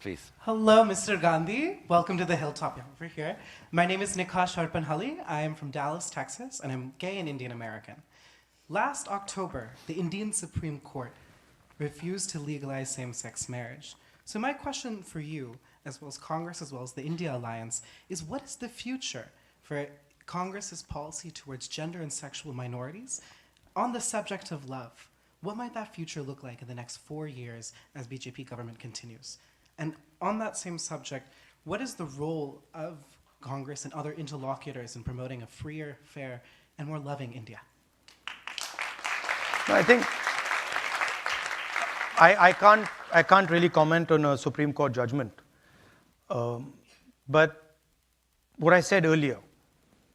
please. Hello, Mr. Gandhi. Welcome to the Hilltop over here. My name is Nikash Harpanhalli. I am from Dallas, Texas, and I'm gay and Indian American. Last October, the Indian Supreme Court refused to legalize same-sex marriage. So my question for you, as well as Congress, as well as the India Alliance, is what is the future for Congress's policy towards gender and sexual minorities on the subject of love? What might that future look like in the next 4 years as BJP government continues? And on that same subject, what is the role of Congress and other interlocutors in promoting a freer, fair, and more loving India? No, I think I can't really comment on a Supreme Court judgment. But what I said earlier,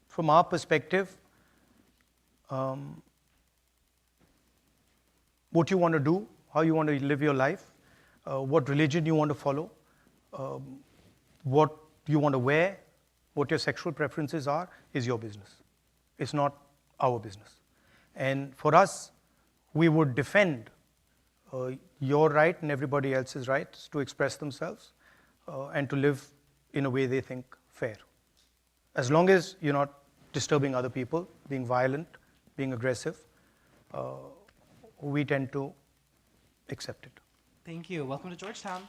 from our perspective, what you want to do, how you want to live your life, what religion you want to follow, what you want to wear, what your sexual preferences are, is your business. It's not our business. And for us, we would defend your right and everybody else's rights to express themselves and to live in a way they think fair. As long as you're not disturbing other people, being violent, being aggressive, we tend to accept it. Thank you. Welcome to Georgetown.